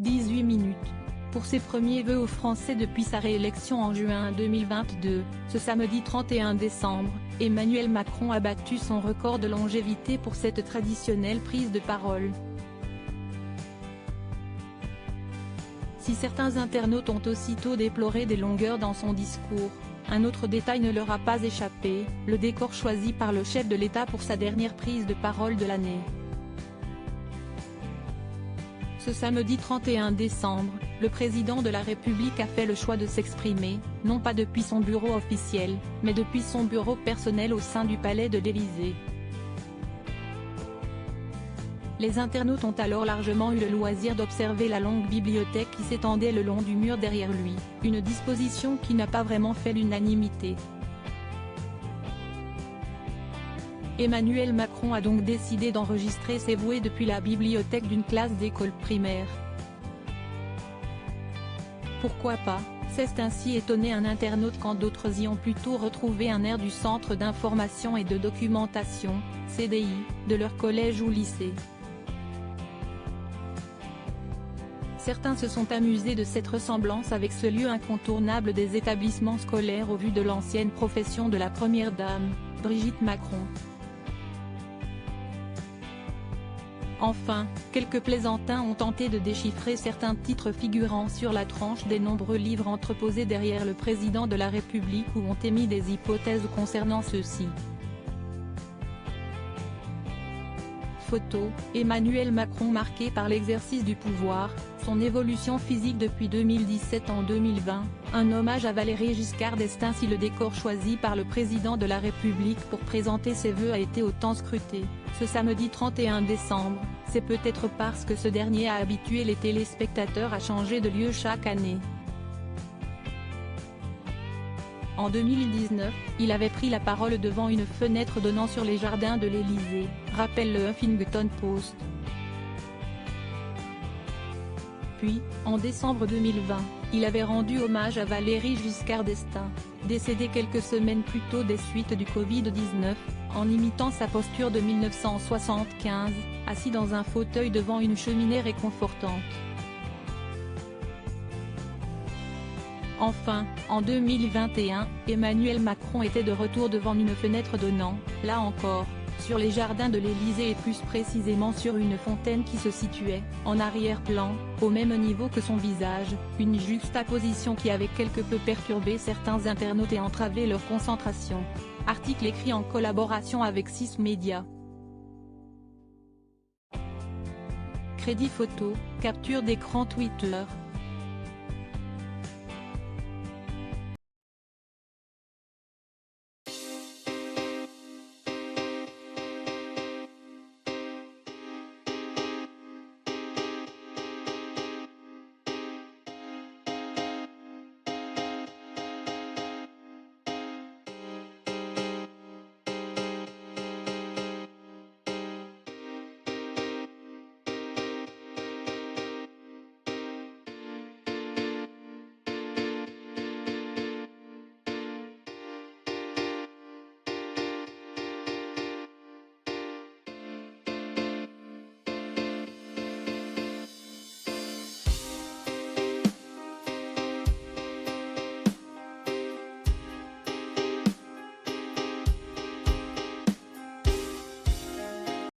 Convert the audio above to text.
18 minutes. Pour ses premiers vœux aux Français depuis sa réélection en juin 2022, ce samedi 31 décembre, Emmanuel Macron a battu son record de longévité pour cette traditionnelle prise de parole. Si certains internautes ont aussitôt déploré des longueurs dans son discours, un autre détail ne leur a pas échappé, le décor choisi par le chef de l'État pour sa dernière prise de parole de l'année. Ce samedi 31 décembre, le président de la République a fait le choix de s'exprimer, non pas depuis son bureau officiel, mais depuis son bureau personnel au sein du palais de l'Élysée. Les internautes ont alors largement eu le loisir d'observer la longue bibliothèque qui s'étendait le long du mur derrière lui, une disposition qui n'a pas vraiment fait l'unanimité. Emmanuel Macron a donc décidé d'enregistrer ses vœux depuis la bibliothèque d'une classe d'école primaire. Pourquoi pas, s'est ainsi étonné un internaute quand d'autres y ont plutôt retrouvé un air du Centre d'information et de documentation, CDI, de leur collège ou lycée. Certains se sont amusés de cette ressemblance avec ce lieu incontournable des établissements scolaires au vu de l'ancienne profession de la première dame, Brigitte Macron. Enfin, quelques plaisantins ont tenté de déchiffrer certains titres figurant sur la tranche des nombreux livres entreposés derrière le président de la République ou ont émis des hypothèses concernant ceux-ci. Photo, Emmanuel Macron marqué par l'exercice du pouvoir, son évolution physique depuis 2017 en 2020, un hommage à Valéry Giscard d'Estaing. Si le décor choisi par le président de la République pour présenter ses vœux a été autant scruté, ce samedi 31 décembre, c'est peut-être parce que ce dernier a habitué les téléspectateurs à changer de lieu chaque année. En 2019, il avait pris la parole devant une fenêtre donnant sur les jardins de l'Élysée, rappelle le Huffington Post. Puis, en décembre 2020, il avait rendu hommage à Valéry Giscard d'Estaing, décédé quelques semaines plus tôt des suites du Covid-19, en imitant sa posture de 1975, assis dans un fauteuil devant une cheminée réconfortante. Enfin, en 2021, Emmanuel Macron était de retour devant une fenêtre donnant, là encore, sur les jardins de l'Élysée et plus précisément sur une fontaine qui se situait, en arrière-plan, au même niveau que son visage, une juxtaposition qui avait quelque peu perturbé certains internautes et entravé leur concentration. Article écrit en collaboration avec 6 médias. Crédit photo, capture d'écran Twitter.